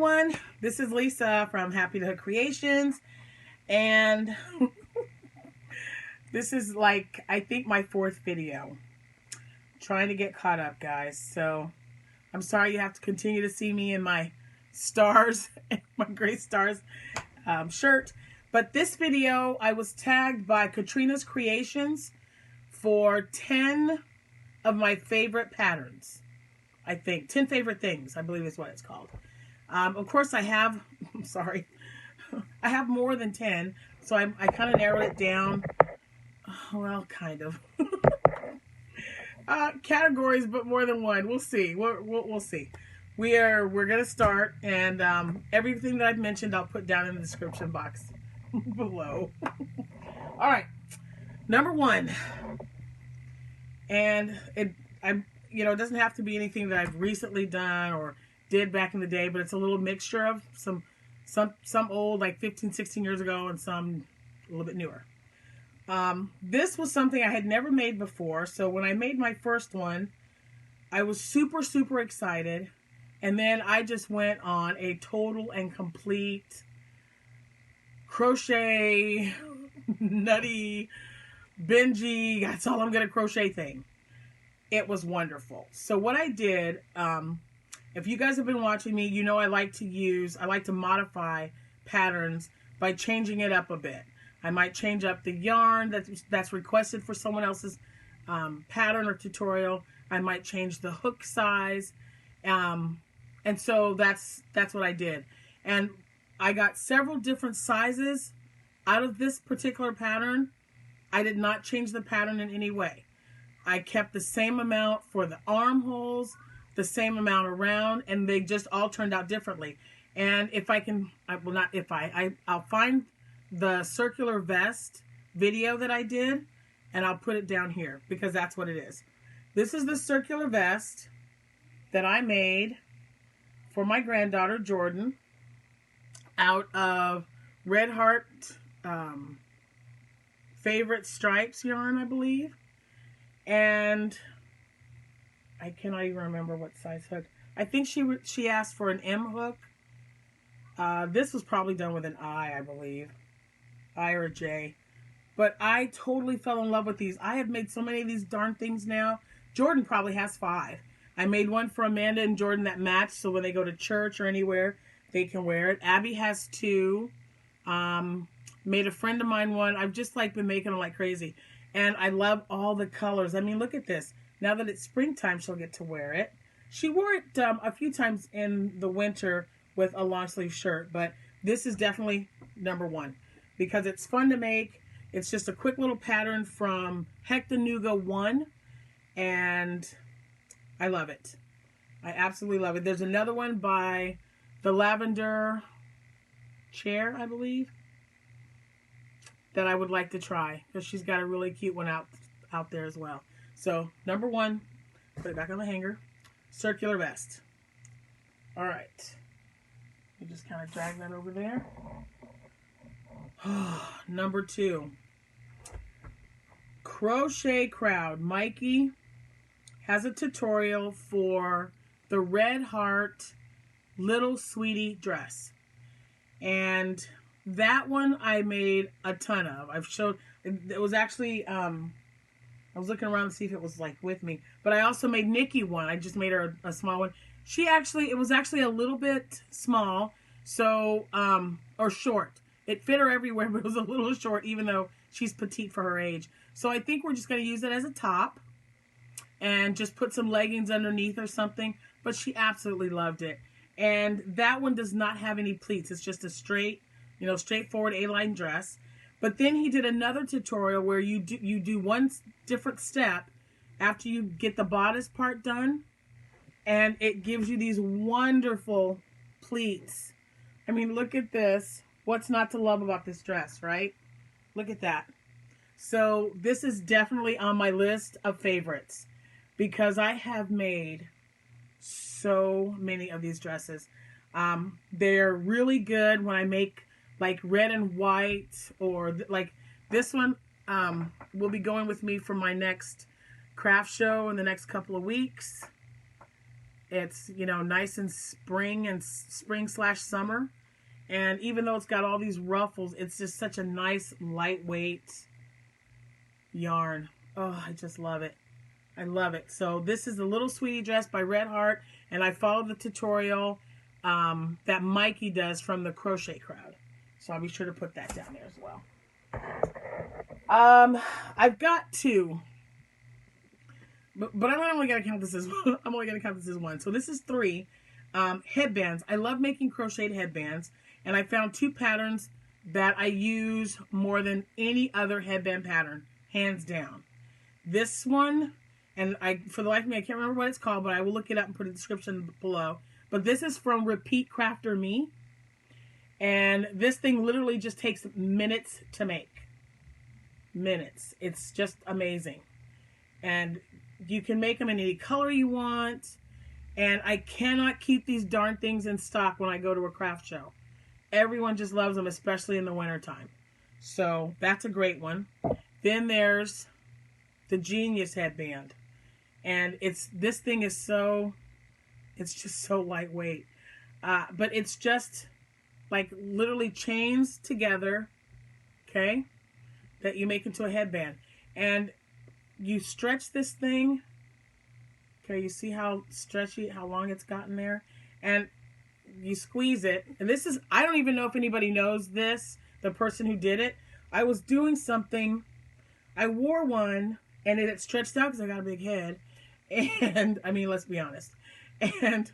everyone, this is Lisa from Happytohook Creations, and this is like, I think my 4th video. Trying to get caught up, guys, so I'm sorry you have to continue to see me in my stars, my gray stars shirt, but this video I was tagged by Katrina's Creations for 10 of my favorite patterns. I think 10 favorite things, I believe is what it's called. Of course I have, I'm sorry, I have more than 10, so I kind of narrowed it down. Well, kind of. Categories, but more than one. We'll see. We'll see. We're gonna start, and everything that I've mentioned I'll put down in the description box below. All right, number 1, and it doesn't have to be anything that I've recently done or did back in the day, but it's a little mixture of some old, like 15, 16 years ago, and some a little bit newer. This was something I had never made before, so when I made my first one, I was super excited, and then I just went on a total and complete crochet, nutty, bingey, that's all I'm gonna crochet thing. It was wonderful. So what I did, if you guys have been watching me, you know I like to modify patterns by changing it up a bit. I might change up the yarn that's requested for someone else's pattern or tutorial. I might change the hook size. And so that's what I did. And I got several different sizes out of this particular pattern. I did not change the pattern in any way. I kept the same amount for the armholes, the same amount around, and they just all turned out differently. And if I can, I'll find the circular vest video that I did, and I'll put it down here because that's what it is. This is the circular vest that I made for my granddaughter Jordan out of Red Heart Favorite Stripes yarn, I believe. And I cannot even remember what size hook. I think she asked for an M hook. This was probably done with an I believe. I or a J. But I totally fell in love with these. I have made so many of these darn things now. Jordan probably has 5. I made one for Amanda and Jordan that matched, so when they go to church or anywhere, they can wear it. Abby has 2. Made a friend of mine one. I've just been making them like crazy. And I love all the colors. I mean, look at this. Now that it's springtime, she'll get to wear it. She wore it a few times in the winter with a long sleeve shirt, but this is definitely number 1 because it's fun to make. It's just a quick little pattern from Hectanuga 1, and I love it. I absolutely love it. There's another one by the Lavender Chair, I believe, that I would like to try because she's got a really cute one out there as well. So number 1, put it back on the hanger, circular vest. All right, you just kind of drag that over there. Number 2, Crochet Crowd. Mikey has a tutorial for the Red Heart Little Sweetie dress, and that one I made a ton of. I've showed, it was actually, I was looking around to see if it was with me, but I also made Nikki one. I just made her a small one. It was actually a little bit small, so, or short. It fit her everywhere, but it was a little short, even though she's petite for her age. So I think we're just going to use it as a top and just put some leggings underneath or something, but she absolutely loved it. And that one does not have any pleats. It's just a straight, straightforward A-line dress. But then he did another tutorial where you do one different step after you get the bodice part done, and it gives you these wonderful pleats. I mean, look at this. What's not to love about this dress, right? Look at that. So this is definitely on my list of favorites because I have made so many of these dresses. They're really good when I make red and white, or this one will be going with me for my next craft show in the next couple of weeks. It's, you know, nice and spring/summer. And even though it's got all these ruffles, it's just such a nice, lightweight yarn. Oh, I just love it. I love it. So this is the Little Sweetie dress by Red Heart, and I followed the tutorial that Mikey does from the Crochet Crowd. So I'll be sure to put that down there as well. I've got two, but I'm only gonna count this as one. I'm only gonna count this as one. So this is three headbands. I love making crocheted headbands, and I found two patterns that I use more than any other headband pattern, hands down. This one, and for the life of me, I can't remember what it's called, but I will look it up and put a description below. But this is from Repeat Crafter Me, and this thing literally just takes minutes to make. Minutes. It's just amazing. And you can make them in any color you want. And I cannot keep these darn things in stock when I go to a craft show. Everyone just loves them, especially in the wintertime. So that's a great one. Then there's the Genius headband. And this thing is it's just so lightweight. But it's just like literally chains together, okay, that you make into a headband. And you stretch this thing. Okay, you see how stretchy, how long it's gotten there? And you squeeze it. And this is, I don't even know if anybody knows this, the person who did it. I was doing something, I wore one, and it stretched out because I got a big head. And, I mean, let's be honest. And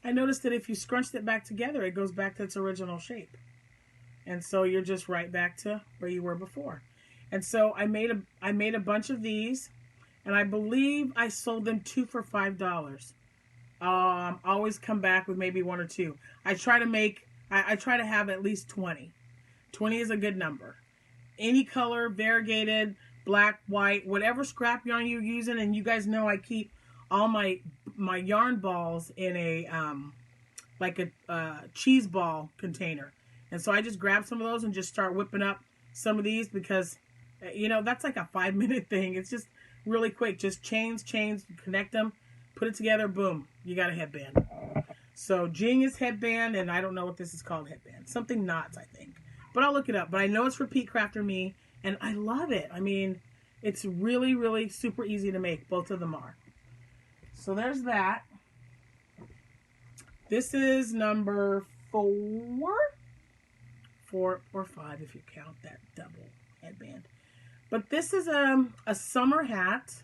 I noticed that if you scrunched it back together, it goes back to its original shape. And so you're just right back to where you were before. And so I made a bunch of these. And I believe I sold them 2 for $5. Always come back with maybe 1 or 2. I try to have at least 20. 20 is a good number. Any color, variegated, black, white, whatever scrap yarn you're using. And you guys know I keep all my yarn balls in a like a cheese ball container. And so I just grab some of those and just start whipping up some of these because, you know, that's like a 5-minute thing. It's just really quick. Just chains, connect them, put it together, boom, you got a headband. So Genius headband, and I don't know what this is called, headband. Something knots, I think. But I'll look it up. But I know it's Repeat Crafter Me, and I love it. I mean, it's really, really super easy to make. Both of them are. So there's that. This is number 4 or 5 if you count that double headband. But this is a summer hat.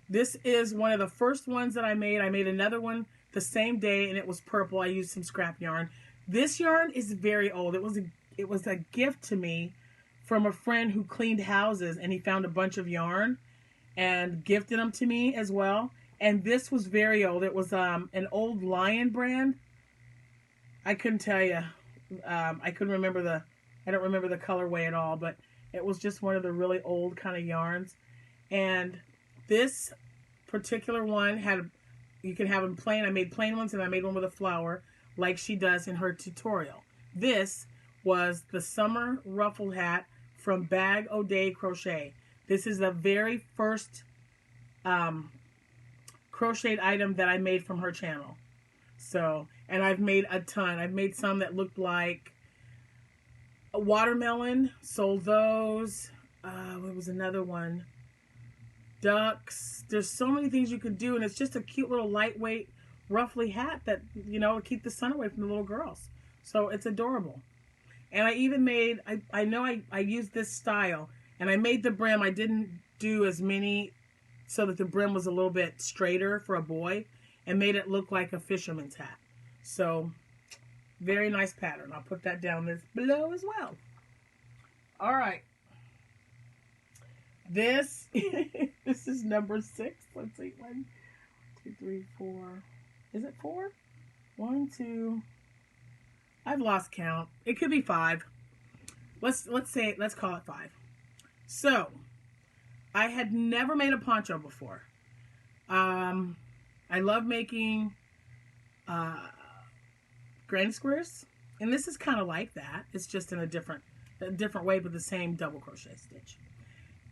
This is one of the first ones that I made. I made another one the same day, and it was purple. I used some scrap yarn. This yarn is very old. It was a gift to me from a friend who cleaned houses, and he found a bunch of yarn and gifted them to me as well. And this was very old. It was an old Lion brand. I couldn't tell you. I don't remember the colorway at all, but it was just one of the really old kind of yarns. And this particular one you can have them plain. I made plain ones, and I made one with a flower like she does in her tutorial. This was the summer ruffled hat from Bag O'Day Crochet. This is the very first crocheted item that I made from her channel. So, and I've made a ton. I've made some that looked like a watermelon, sold those. What was another one? Ducks. There's so many things you could do, and it's just a cute little lightweight, ruffly hat that, you know, will keep the sun away from the little girls. So it's adorable. And I even made, I know I used this style, and I made the brim. I didn't do as many so that the brim was a little bit straighter for a boy, and made it look like a fisherman's hat. So very nice pattern. I'll put that down there below as well. All right. This is number 6. Let's see. 1, 2, 3, 4. Is it 4? 1, 2. I've lost count. It could be 5. Let's call it 5. So, I had never made a poncho before. I love making granny squares, and this is kind of like that. It's just in a different way, but the same double crochet stitch.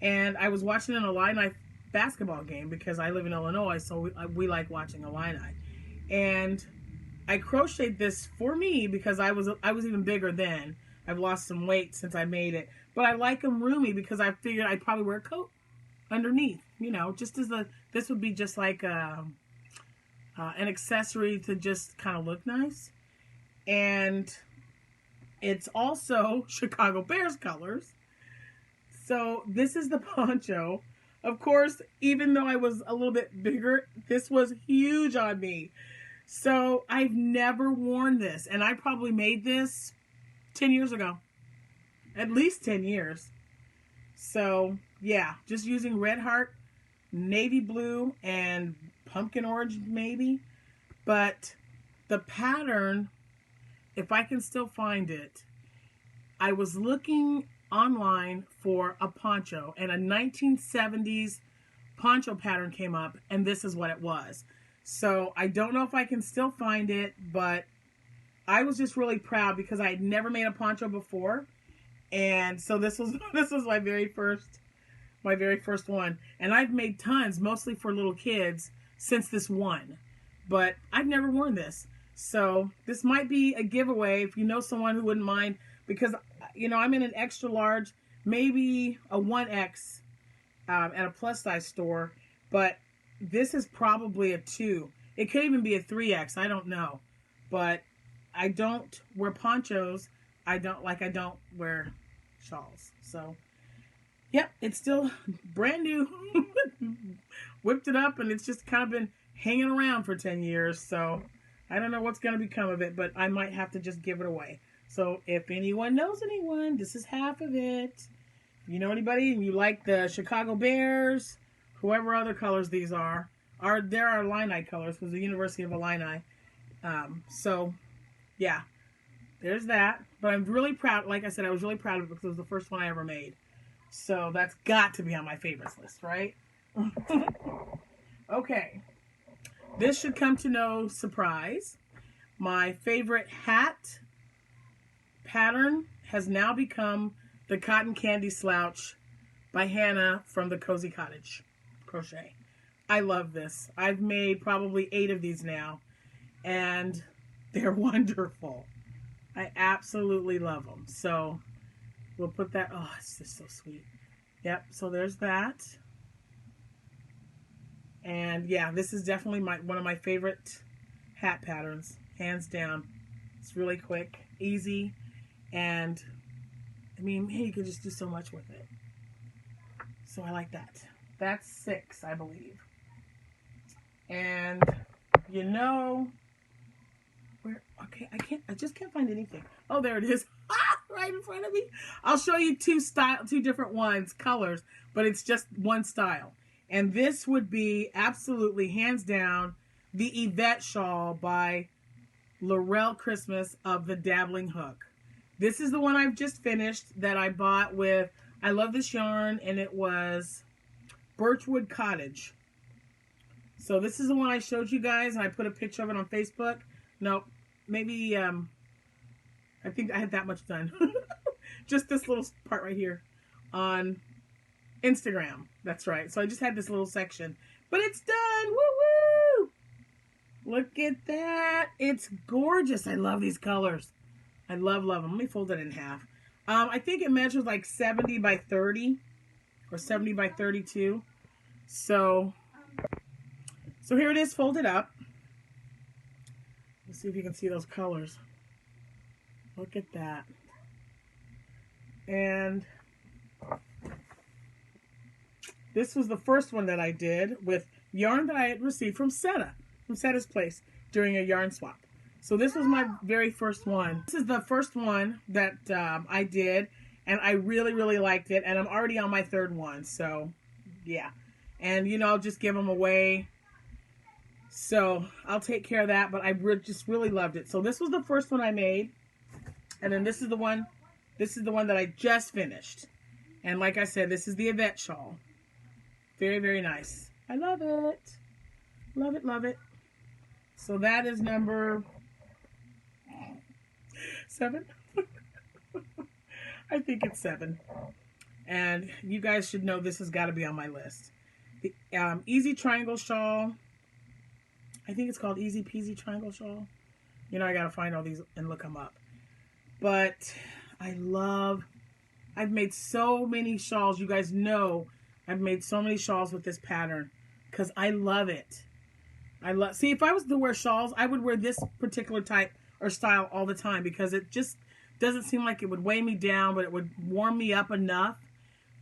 And I was watching it online, and basketball game because I live in Illinois, so we like watching Illini. And I crocheted this for me because I was even bigger then. I've lost some weight since I made it, but I like them roomy because I figured I'd probably wear a coat underneath, you know, just as this would be just like an accessory to just kind of look nice. And it's also Chicago Bears colors. So this is the poncho. Of course, even though I was a little bit bigger, this was huge on me. So I've never worn this, and I probably made this 10 years ago. At least 10 years. So yeah, just using red heart, navy blue, and pumpkin orange maybe. But the pattern, if I can still find it, I was looking online for a poncho, and a 1970s poncho pattern came up, and this is what it was. So I don't know if I can still find it, but I was just really proud because I had never made a poncho before, and so this was my very first one. And I've made tons, mostly for little kids, since this one, but I've never worn this. So this might be a giveaway if you know someone who wouldn't mind, because you know I'm in an extra large, maybe a 1X at a plus size store, but this is probably a 2. It could even be a 3X. I don't know, but I don't wear ponchos. I don't wear shawls. So, yep, it's still brand new. Whipped it up, and it's just kind of been hanging around for 10 years. So, I don't know what's going to become of it, but I might have to just give it away. So, if anyone knows anyone, this is half of it. If you know anybody and you like the Chicago Bears, whoever other colors these are there are Illini colors because the University of Illini. So, yeah, there's that. But I'm really proud. Like I said, I was really proud of it because it was the first one I ever made. So that's got to be on my favorites list, right? Okay. This should come to no surprise. My favorite hat pattern has now become the Cotton Candy Slouch by Hannah from the Cozy Cottage Crochet. I love this. I've made probably 8 of these now, and they're wonderful. I absolutely love them. So we'll put that. Oh, it's just so sweet. Yep. So there's that. And yeah, this is definitely one of my favorite hat patterns, hands down. It's really quick, easy, and I mean, man, you can just do so much with it. So I like that. That's 6, I believe. And you know, okay, I just can't find anything. Oh, there it is. Right in front of me. I'll show you two different ones, colors, but it's just one style. And this would be absolutely, hands down, the Yvette shawl by Laurel Christmas of the Dabbling Hook. This is the one I've just finished that I bought with, I love this yarn, and it was Birchwood Cottage. So this is the one I showed you guys, and I put a picture of it on Facebook. Nope, maybe, I think I had that much done. Just this little part right here on Instagram. That's right. So I just had this little section, but it's done. Woo woo! Look at that. It's gorgeous. I love these colors. I love them. Let me fold it in half. I think it measures like 70 by 30 or 70 by 32. So here it is folded up. Let's see if you can see those colors. Look at that. And this was the first one that I did with yarn that I had received from Sara, from Sara's place during a yarn swap. So this was my very first one. This is the first one that I did, and I really, really liked it. And I'm already on my 3rd one, so yeah. And, you know, I'll just give them away. So I'll take care of that, but I just really loved it. So this was the first one I made. And then this is the one that I just finished. And like I said, this is the Yvette shawl. Very, very nice. I love it. Love it, love it. So that is number 7. I think it's 7. And you guys should know this has got to be on my list. The Easy Triangle Shawl. I think it's called Easy Peasy Triangle Shawl. You know, I got to find all these and look them up. But I've made so many shawls. You guys know I've made so many shawls with this pattern because I love it. See, if I was to wear shawls, I would wear this particular type or style all the time because it just doesn't seem like it would weigh me down, but it would warm me up enough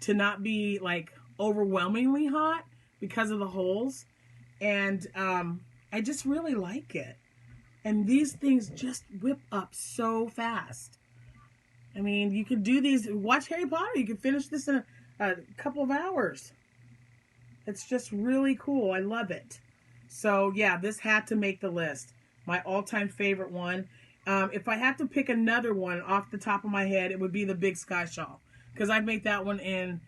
to not be like overwhelmingly hot because of the holes. And I just really like it. And these things just whip up so fast. I mean, you could do these, watch Harry Potter, you could finish this in a couple of hours. It's just really cool. I love it. So yeah, this had to make the list. My all-time favorite one. If I had to pick another one off the top of my head, it would be the Big Sky Shawl. Because I've made that one in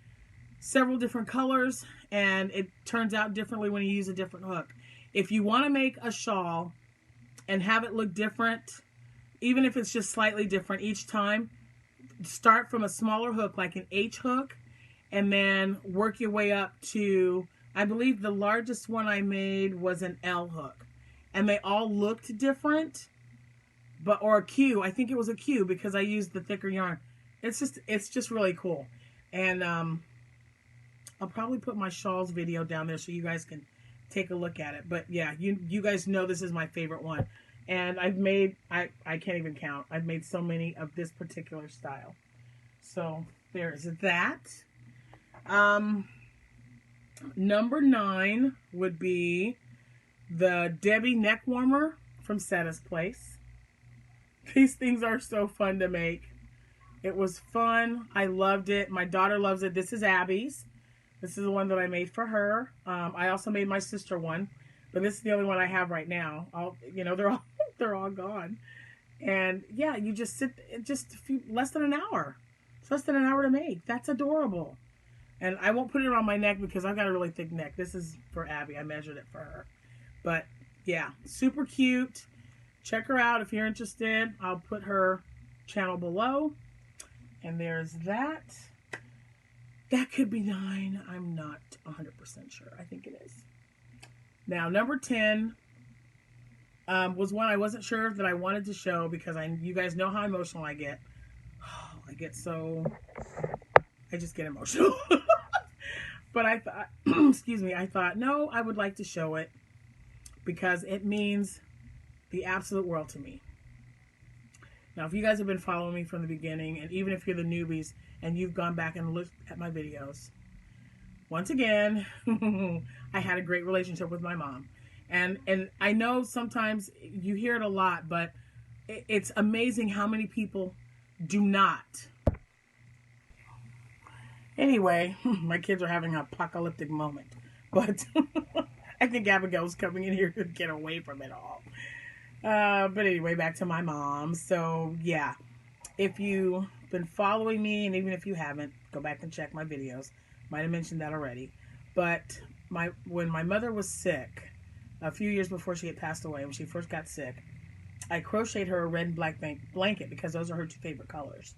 several different colors, and it turns out differently when you use a different hook. If you want to make a shawl and have it look different, even if it's just slightly different each time, start from a smaller hook, like an H hook, and then work your way up to, I believe the largest one I made was an L hook. And they all looked different, or a Q. I think it was a Q because I used the thicker yarn. It's just really cool. And I'll probably put my shawls video down there so you guys can take a look at it. But yeah, you guys know this is my favorite one. And I've made, I can't even count. I've made so many of this particular style. So there's that. Number 9 would be the Debbie neck warmer from Sara's Place. These things are so fun to make. It was fun. I loved it. My daughter loves it. This is Abby's. This is the one that I made for her. I also made my sister one, but this is the only one I have right now. They're all gone. And yeah, you just sit, less than an hour. It's less than an hour to make. That's adorable. And I won't put it on my neck because I've got a really thick neck. This is for Abby. I measured it for her. But yeah, super cute. Check her out if you're interested. I'll put her channel below. And there's that. That could be 9. I'm not 100% sure. I think it is. Now, number 10 was one I wasn't sure that I wanted to show because you guys know how emotional I get. Oh, I just get emotional. But I thought, excuse me, I thought, no, I would like to show it because it means the absolute world to me. Now, if you guys have been following me from the beginning, and even if you're the newbies and you've gone back and looked at my videos, once again, I had a great relationship with my mom. And I know sometimes you hear it a lot, but it's amazing how many people do not. Anyway, my kids are having an apocalyptic moment. But I think Abigail's coming in here to get away from it all. But anyway, back to my mom. So, yeah. If you've been following me, and even if you haven't, go back and check my videos. Might have mentioned that already. But when my mother was sick, a few years before she had passed away, when she first got sick, I crocheted her a red and black blanket because those are her 2 favorite colors.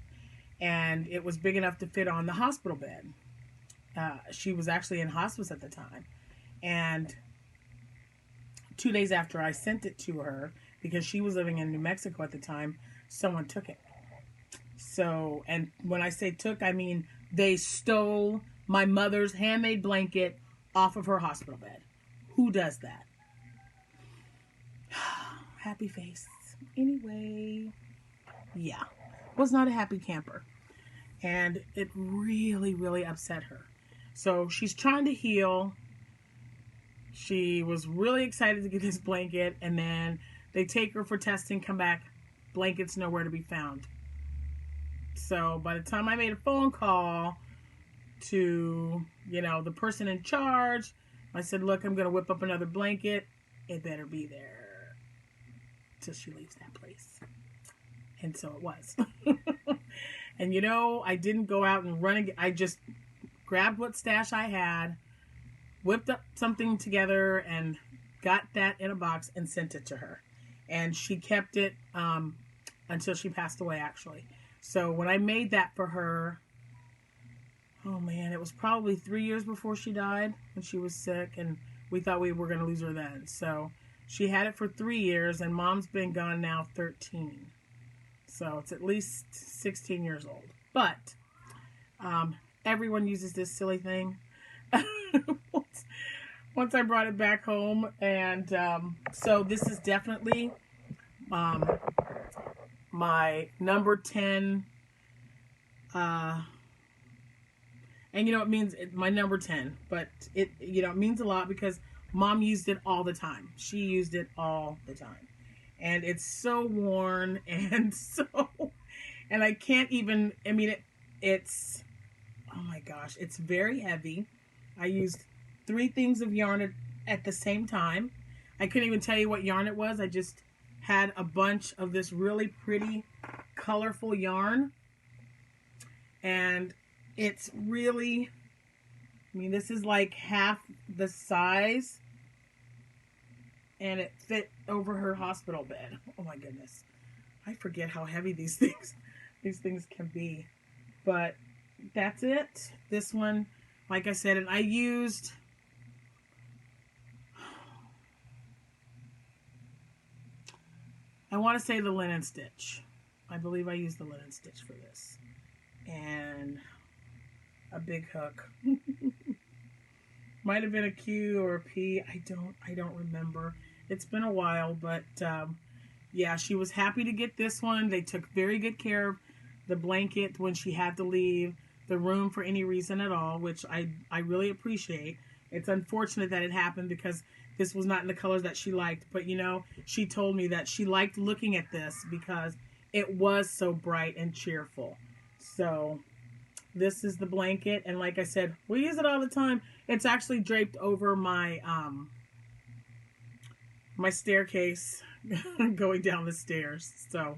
And it was big enough to fit on the hospital bed. She was actually in hospice at the time. And 2 days after I sent it to her, because she was living in New Mexico at the time, someone took it. So, and when I say took, I mean they stole my mother's handmade blanket off of her hospital bed. Who does that? Happy face. Anyway, yeah, was not a happy camper. And it really, really upset her. So she's trying to heal. She was really excited to get this blanket, and then they take her for testing, come back, blanket's nowhere to be found. So by the time I made a phone call to, the person in charge, I said, look, I'm going to whip up another blanket. It better be there till she leaves that place. And so it was. And I didn't go out and run again. I just grabbed what stash I had, whipped up something together, and got that in a box and sent it to her. And she kept it until she passed away, actually. So when I made that for her, oh man, it was probably 3 years before she died when she was sick, and we thought we were going to lose her then. So she had it for 3 years, and Mom's been gone now 13. So it's at least 16 years old. But everyone uses this silly thing. once I brought it back home, and so this is definitely my number 10. And you know, it means my number 10, but it, you know, it means a lot because Mom used it all the time. She used it all the time. And it's so worn and so, and I can't even, I mean, it's, oh my gosh, it's very heavy. I used 3 things of yarn at the same time. I couldn't even tell you what yarn it was. I just had a bunch of this really pretty, colorful yarn. And it's really, I mean, this is like half the size, and it fit over her hospital bed. Oh my goodness. I forget how heavy these things can be. But that's it. This one, like I said, and I used, I want to say the linen stitch. I believe I used the linen stitch for this. And a big hook. Might have been a Q or a P. I don't remember. It's been a while, but yeah, she was happy to get this one. They took very good care of the blanket when she had to leave the room for any reason at all, which I really appreciate. It's unfortunate that it happened because this was not in the colors that she liked, but you know, she told me that she liked looking at this because it was so bright and cheerful. So this is the blanket, and like I said, we use it all the time. It's actually draped over my my staircase going down the stairs. So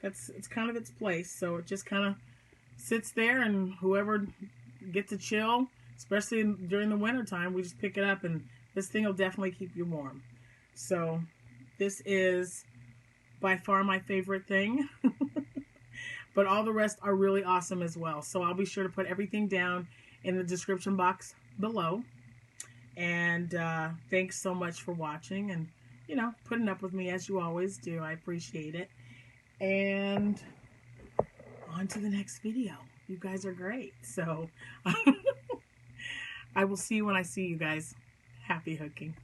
it's kind of its place. So it just kind of sits there, and whoever gets a chill, especially during the winter time, we just pick it up, and this thing will definitely keep you warm. So this is by far my favorite thing. But all the rest are really awesome as well. So I'll be sure to put everything down in the description box below. And thanks so much for watching and, you know, putting up with me as you always do. I appreciate it. And on to the next video. You guys are great. So I will see you when I see you guys. Happy hooking.